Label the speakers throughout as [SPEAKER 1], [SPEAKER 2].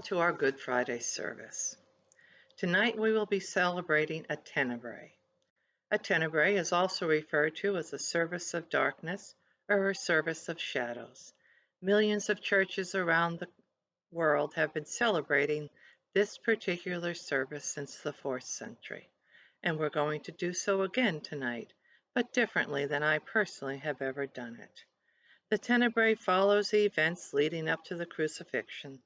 [SPEAKER 1] To our Good Friday service. Tonight we will be celebrating a Tenebrae. A Tenebrae is also referred to as a service of darkness or a service of shadows. Millions of churches around the world have been celebrating this particular service since the 4th century, and we're going to do so again tonight, but differently than I personally have ever done it. The Tenebrae follows the events leading up to the crucifixion,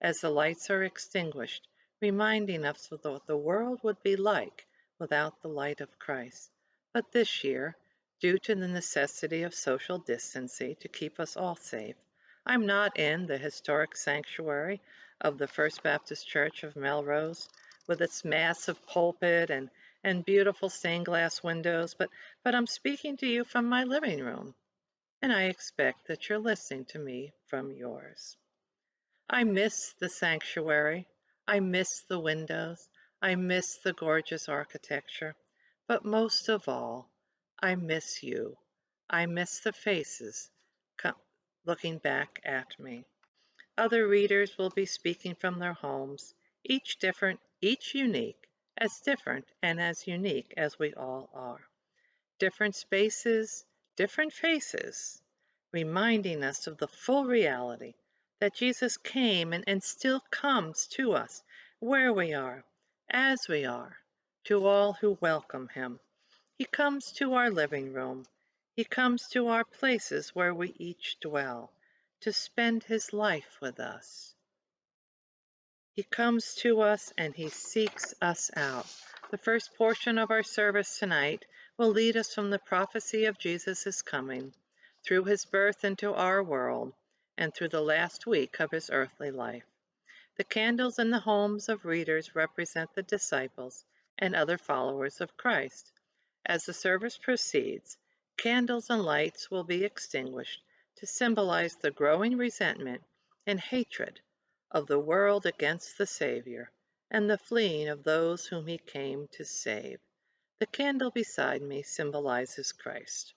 [SPEAKER 1] as the lights are extinguished, reminding us of what the world would be like without the light of Christ. But this year, due to the necessity of social distancing to keep us all safe, I'm not in the historic sanctuary of the First Baptist Church of Melrose, with its massive pulpit and beautiful stained glass windows, but I'm speaking to you from my living room, and I expect that you're listening to me from yours. I miss the sanctuary. I miss the windows. I miss the gorgeous architecture. But most of all, I miss you. I miss the faces looking back at me. Other readers will be speaking from their homes, each different, each unique, as different and as unique as we all are. Different spaces, different faces, reminding us of the full reality that Jesus came and still comes to us where we are, as we are, to all who welcome him. He comes to our living room. He comes to our places where we each dwell to spend his life with us. He comes to us and he seeks us out. The first portion of our service tonight will lead us from the prophecy of Jesus' coming, through his birth into our world, and through the last week of his earthly life. The candles in the homes of readers represent the disciples and other followers of Christ. As the service proceeds, candles and lights will be extinguished to symbolize the growing resentment and hatred of the world against the Savior, and the fleeing of those whom he came to save. The candle beside me symbolizes Christ.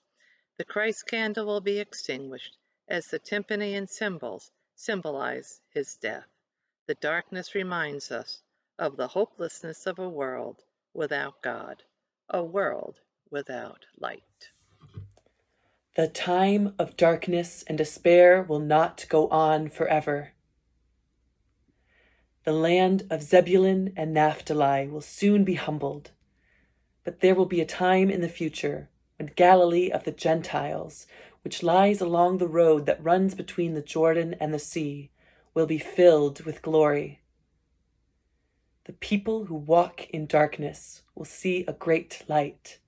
[SPEAKER 1] The Christ candle will be extinguished as the timpani and cymbals symbolize his death. The darkness reminds us of the hopelessness of a world without God, a world without light.
[SPEAKER 2] The time of darkness and despair will not go on forever. The land of Zebulun and Naphtali will soon be humbled, but there will be a time in the future when Galilee of the Gentiles, which lies along the road that runs between the Jordan and the sea, will be filled with glory. The people who walk in darkness will see a great light,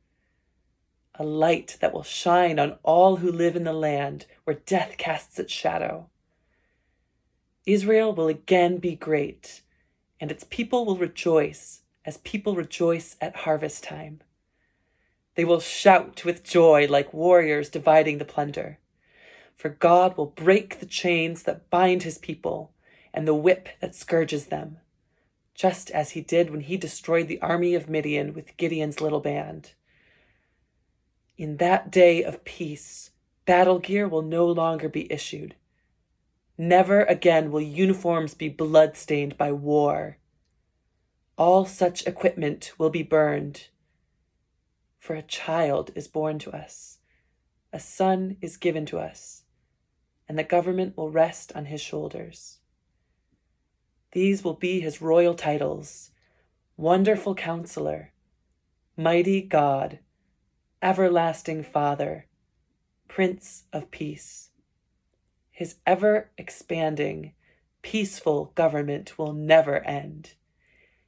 [SPEAKER 2] a light that will shine on all who live in the land where death casts its shadow. Israel will again be great, and its people will rejoice as people rejoice at harvest time. They will shout with joy like warriors dividing the plunder, for God will break the chains that bind his people and the whip that scourges them, just as he did when he destroyed the army of Midian with Gideon's little band. In that day of peace, battle gear will no longer be issued. Never again will uniforms be blood-stained by war. All such equipment will be burned. For a child is born to us, a son is given to us, and the government will rest on his shoulders. These will be his royal titles: Wonderful Counselor, Mighty God, Everlasting Father, Prince of Peace. His ever-expanding, peaceful government will never end.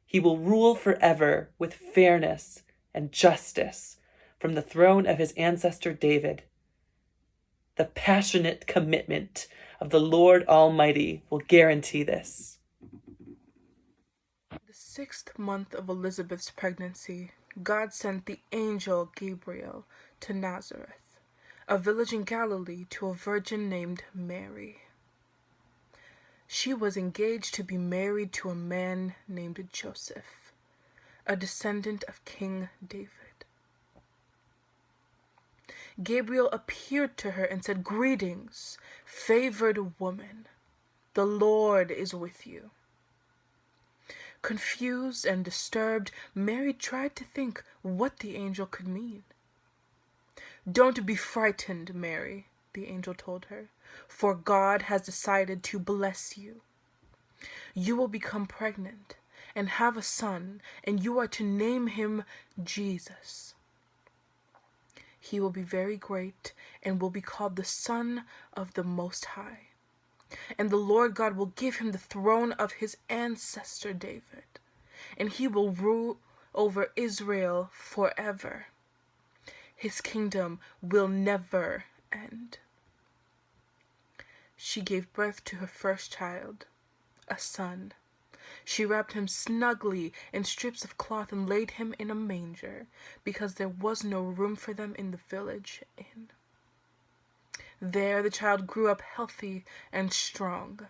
[SPEAKER 2] He will rule forever with fairness and justice from the throne of his ancestor David. The passionate commitment of the Lord Almighty will guarantee this.
[SPEAKER 3] The 6th month of Elizabeth's pregnancy, God sent the angel Gabriel to Nazareth, a village in Galilee, to a virgin named Mary. She was engaged to be married to a man named Joseph, a descendant of King David. Gabriel appeared to her and said, "Greetings, favored woman. The Lord is with you." Confused and disturbed, Mary tried to think what the angel could mean. "Don't be frightened, Mary," the angel told her, "for God has decided to bless you. You will become pregnant and have a son, and you are to name him Jesus. He will be very great and will be called the Son of the Most High. And the Lord God will give him the throne of his ancestor David, and he will rule over Israel forever. His kingdom will never end." She gave birth to her first child, a son. She wrapped him snugly in strips of cloth and laid him in a manger, because there was no room for them in the village inn. There the child grew up healthy and strong.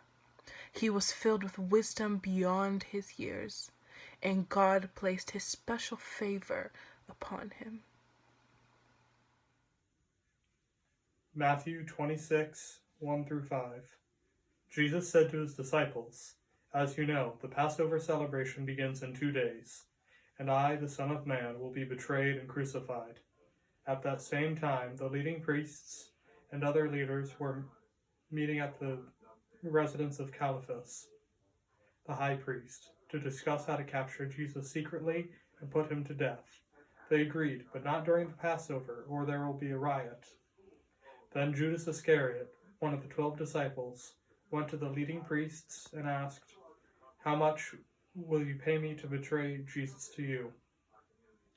[SPEAKER 3] He was filled with wisdom beyond his years, and God placed his special favor upon him.
[SPEAKER 4] Matthew 26, 1 through 5. Jesus said to his disciples, "As you know, the Passover celebration begins in 2 days, and I, the Son of Man, will be betrayed and crucified." At that same time, the leading priests and other leaders were meeting at the residence of Caiaphas, the high priest, to discuss how to capture Jesus secretly and put him to death. They agreed, but not during the Passover, or there will be a riot. Then Judas Iscariot, one of the 12 disciples, went to the leading priests and asked, "How much will you pay me to betray Jesus to you?"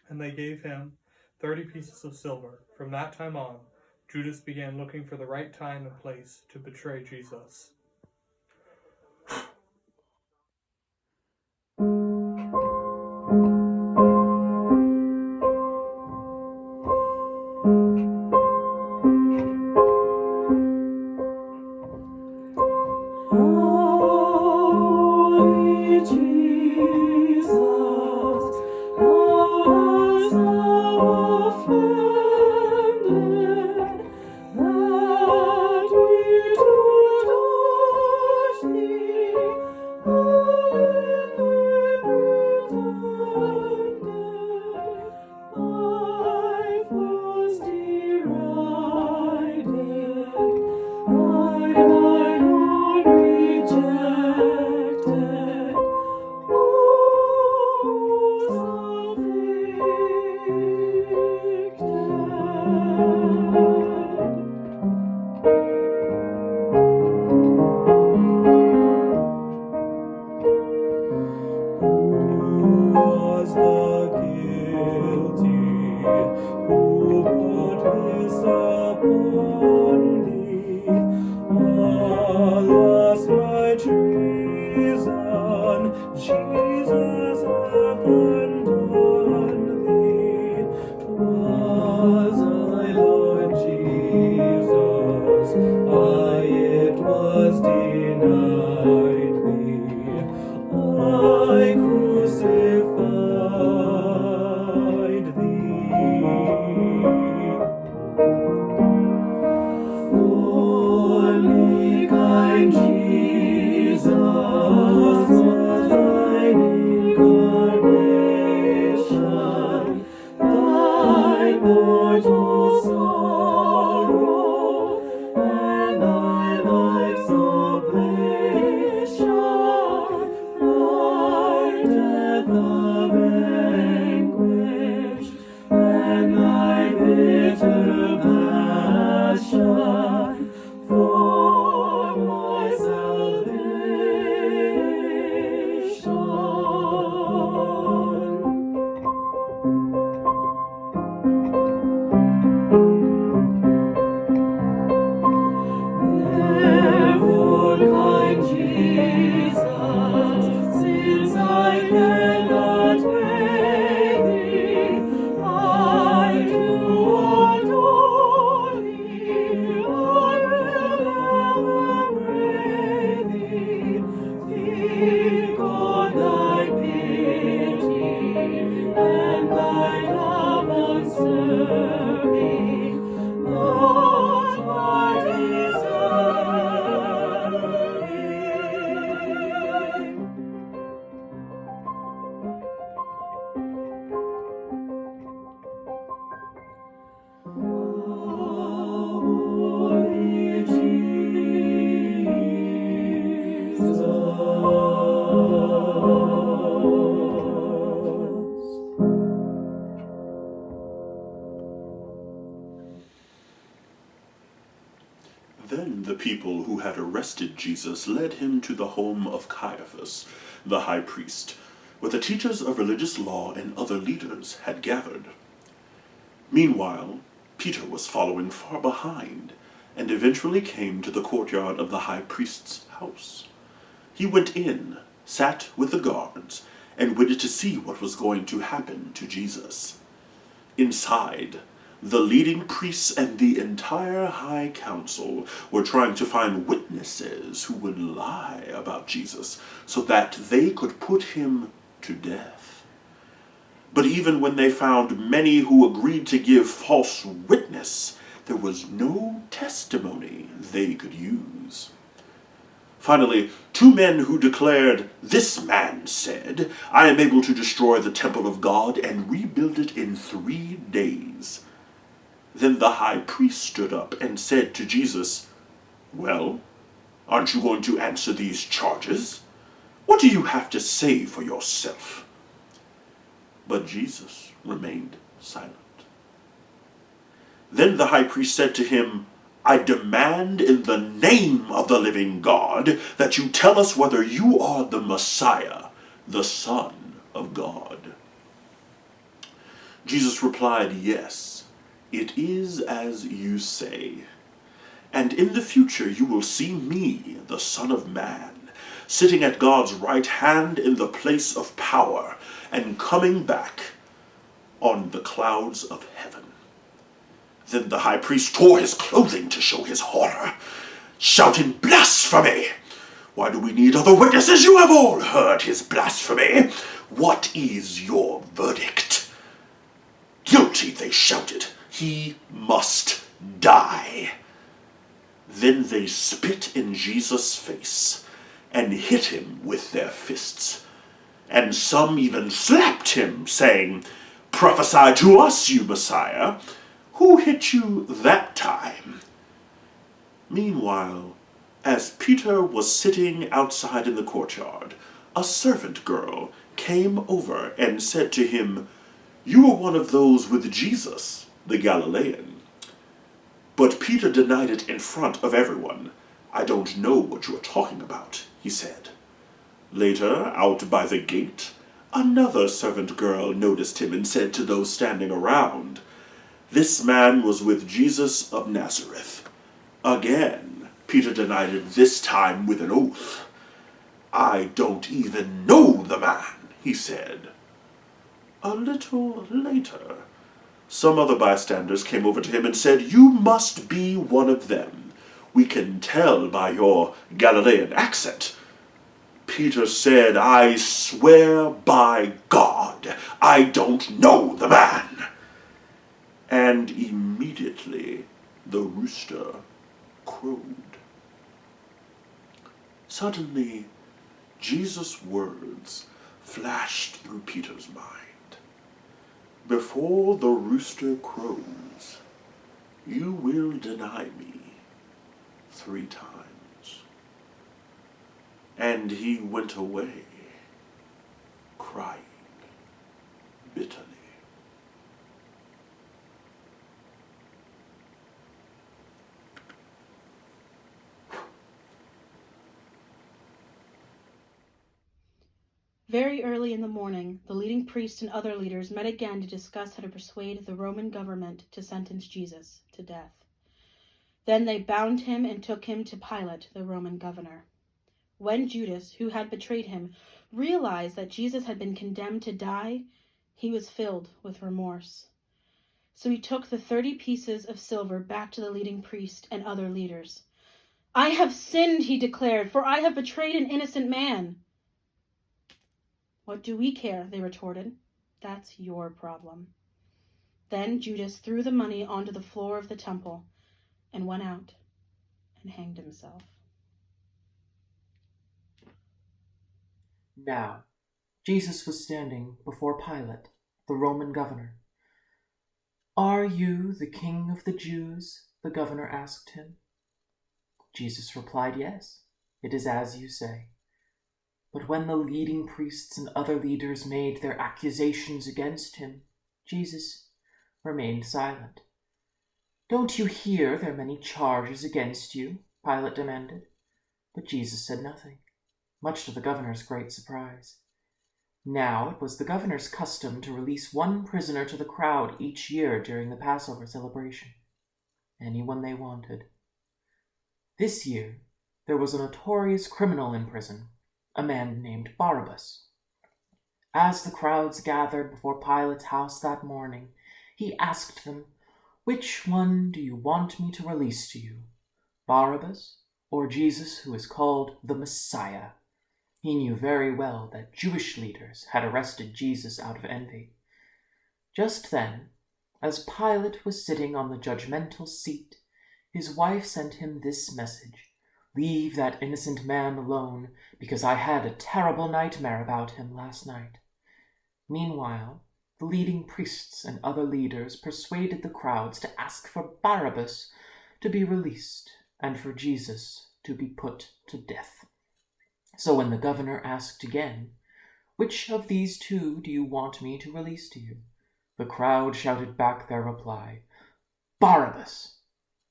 [SPEAKER 4] And they gave him 30 pieces of silver. From that time on, Judas began looking for the right time and place to betray Jesus.
[SPEAKER 2] Holy Jesus, hast thou offended that we do touch thee, life was derided, thine own rejected, woes afflicted. Who was the guilty? Who brought this upon thee? Alas, my treason, Jesus hath undone thee. 'Twas I, Lord Jesus, it was denied thee. I crucified thee. For me, kind Jesus, was thine incarnation, thy mortal sorrow, and thy life's oblation, thy death of anguish, and thy bitter passion for my salvation.
[SPEAKER 5] Then the people who had arrested Jesus led him to the home of Caiaphas, the high priest, where the teachers of religious law and other leaders had gathered. Meanwhile, Peter was following far behind, and eventually came to the courtyard of the high priest's house. He went in, sat with the guards, and waited to see what was going to happen to Jesus. Inside, the leading priests and the entire high council were trying to find witnesses who would lie about Jesus so that they could put him to death. But even when they found many who agreed to give false witness, there was no testimony they could use. Finally, two men who declared, "This man said, I am able to destroy the temple of God and rebuild it in 3 days." Then the high priest stood up and said to Jesus, "Well, aren't you going to answer these charges? What do you have to say for yourself?" But Jesus remained silent. Then the high priest said to him, "I demand in the name of the living God that you tell us whether you are the Messiah, the Son of God." Jesus replied, "Yes, it is as you say. And in the future you will see me, the Son of Man, sitting at God's right hand in the place of power, and coming back on the clouds of heaven." Then the high priest tore his clothing to show his horror, shouting, "Blasphemy! Why do we need other witnesses? You have all heard his blasphemy. What is your verdict?" "Guilty," they shouted. "He must die." Then they spit in Jesus' face and hit him with their fists. And some even slapped him, saying, "Prophesy to us, you Messiah. Who hit you that time?" Meanwhile, as Peter was sitting outside in the courtyard, a servant girl came over and said to him, "You are one of those with Jesus, the Galilean." But Peter denied it in front of everyone. "I don't know what you are talking about," he said. Later, out by the gate, another servant girl noticed him and said to those standing around, "This man was with Jesus of Nazareth." Again, Peter denied it, this time with an oath. "I don't even know the man," he said. A little later, some other bystanders came over to him and said, "You must be one of them. We can tell by your Galilean accent." Peter said, "I swear by God, I don't know the man." And immediately the rooster crowed. Suddenly, Jesus' words flashed through Peter's mind. "Before the rooster crows, you will deny me 3 times." And he went away, crying bitterly.
[SPEAKER 6] Very early in the morning, the leading priests and other leaders met again to discuss how to persuade the Roman government to sentence Jesus to death. Then they bound him and took him to Pilate, the Roman governor. When Judas, who had betrayed him, realized that Jesus had been condemned to die, he was filled with remorse. So he took the 30 pieces of silver back to the leading priest and other leaders. "I have sinned," he declared, "for I have betrayed an innocent man." "What do we care?" they retorted. "That's your problem." Then Judas threw the money onto the floor of the temple and went out and hanged himself.
[SPEAKER 2] Now, Jesus was standing before Pilate, the Roman governor. "Are you the king of the Jews?" the governor asked him. Jesus replied, "Yes, it is as you say." But when the leading priests and other leaders made their accusations against him, Jesus remained silent.
[SPEAKER 7] "Don't you hear there are many charges against you?" Pilate demanded. But Jesus said nothing, much to the governor's great surprise. Now it was the governor's custom to release one prisoner to the crowd each year during the Passover celebration, anyone they wanted. This year, there was a notorious criminal in prison, a man named Barabbas. As the crowds gathered before Pilate's house that morning, he asked them, "Which one do you want me to release to you, Barabbas or Jesus, who is called the Messiah?" He knew very well that Jewish leaders had arrested Jesus out of envy. Just then, as Pilate was sitting on the judgmental seat, his wife sent him this message: "Leave that innocent man alone, because I had a terrible nightmare about him last night." Meanwhile, the leading priests and other leaders persuaded the crowds to ask for Barabbas to be released and for Jesus to be put to death. So when the governor asked again, "Which of these two do you want me to release to you?" the crowd shouted back their reply, "Barabbas!"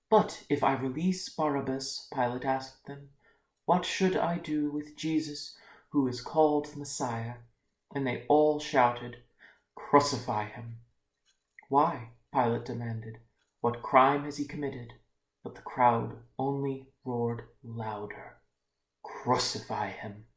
[SPEAKER 7] "But if I release Barabbas," Pilate asked them, "what should I do with Jesus, who is called the Messiah?" And they all shouted, "Crucify him!" "Why?" Pilate demanded. "What crime has he committed?" But the crowd only roared louder, "Crucify him!"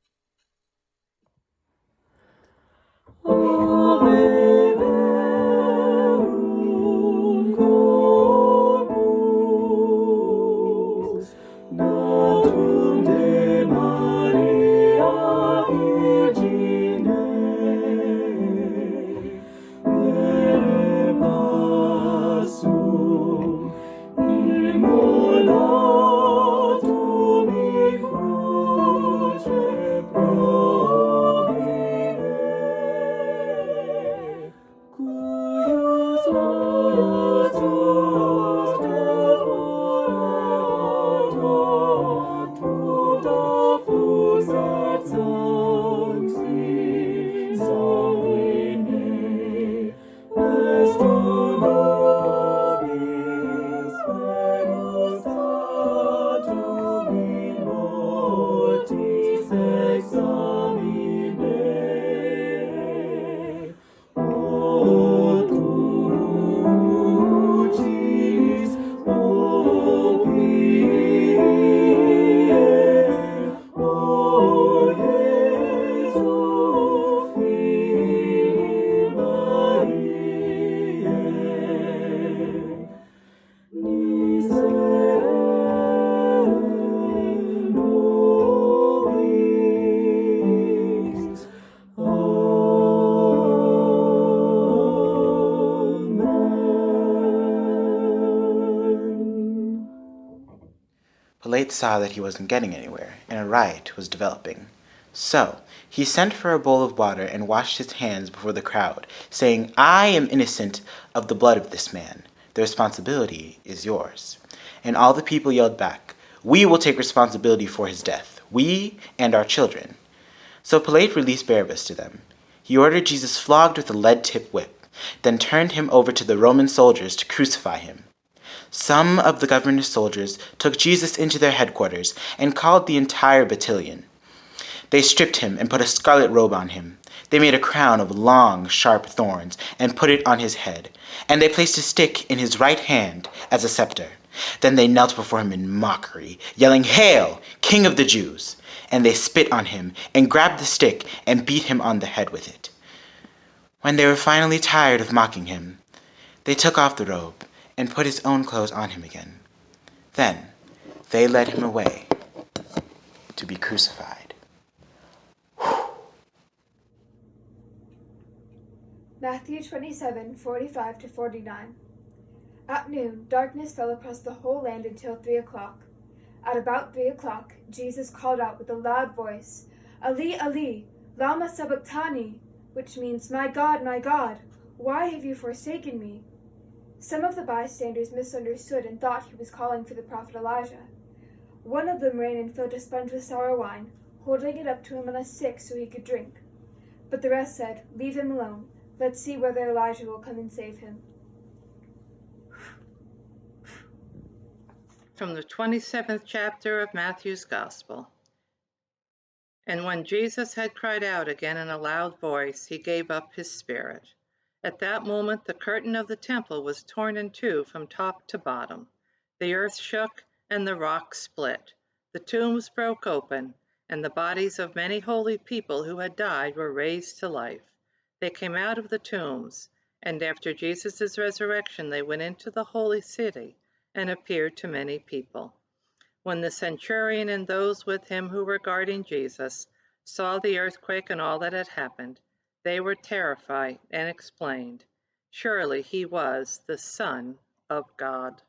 [SPEAKER 8] Pilate saw that he wasn't getting anywhere, and a riot was developing. So he sent for a bowl of water and washed his hands before the crowd, saying, "I am innocent of the blood of this man. The responsibility is yours." And all the people yelled back, "We will take responsibility for his death, we and our children." So Pilate released Barabbas to them. He ordered Jesus flogged with a lead-tipped whip, then turned him over to the Roman soldiers to crucify him. Some of the governor's soldiers took Jesus into their headquarters and called the entire battalion. They stripped him and put a scarlet robe on him. They made a crown of long, sharp thorns and put it on his head, and they placed a stick in his right hand as a scepter. Then they knelt before him in mockery, yelling, "Hail, King of the Jews!" And they spit on him and grabbed the stick and beat him on the head with it. When they were finally tired of mocking him, they took off the robe and put his own clothes on him again. Then they led him away to be crucified.
[SPEAKER 9] Matthew 27:45-49. At noon, darkness fell across the whole land until 3 o'clock. At about 3 o'clock, Jesus called out with a loud voice, "Eli, Eli, lama sabachthani," which means, my God, why have you forsaken me?" Some of the bystanders misunderstood and thought he was calling for the prophet Elijah. One of them ran and filled a sponge with sour wine, holding it up to him on a stick so he could drink. But the rest said, "Leave him alone. Let's see whether Elijah will come and save him."
[SPEAKER 1] From the 27th chapter of Matthew's Gospel. And when Jesus had cried out again in a loud voice, he gave up his spirit. At that moment the curtain of the temple was torn in two from top to bottom. The earth shook and the rocks split. The tombs broke open, and the bodies of many holy people who had died were raised to life. They came out of the tombs, and after Jesus' resurrection they went into the holy city and appeared to many people. When the centurion and those with him who were guarding Jesus saw the earthquake and all that had happened, they were terrified and exclaimed, "Surely he was the Son of God."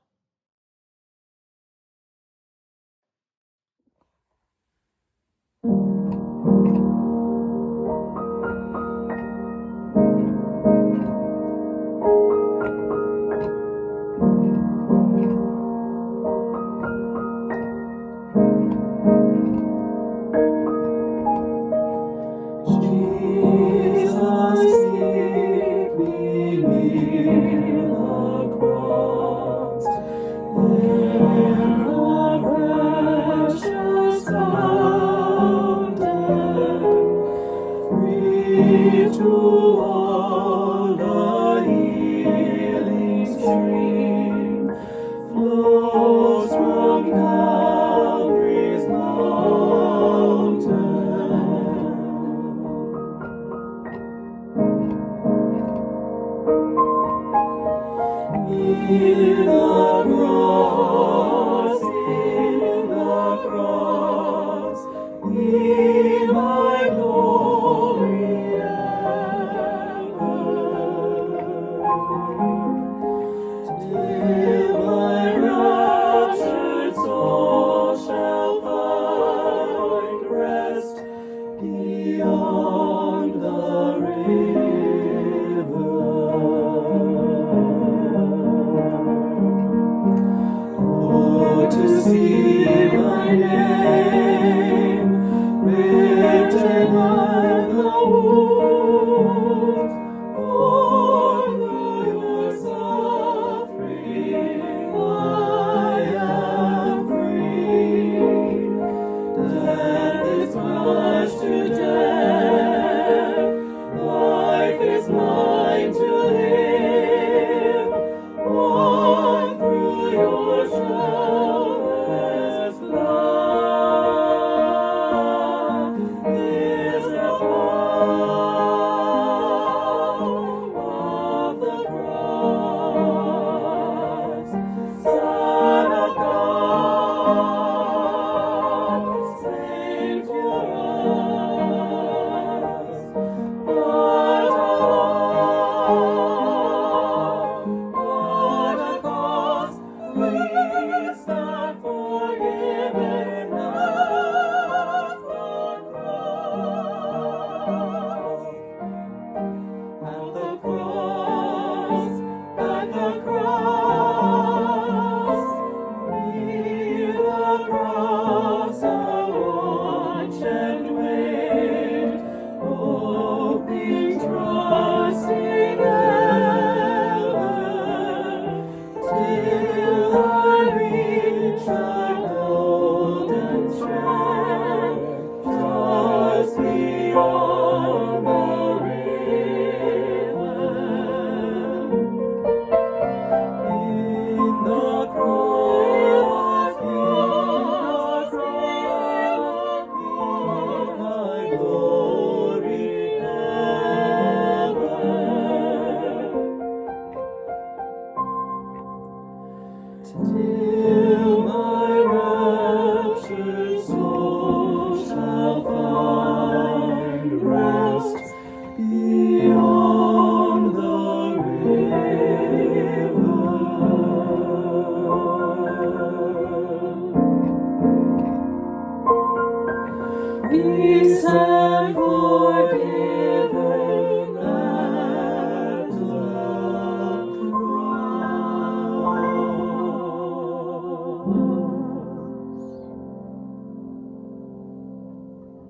[SPEAKER 2] We stand for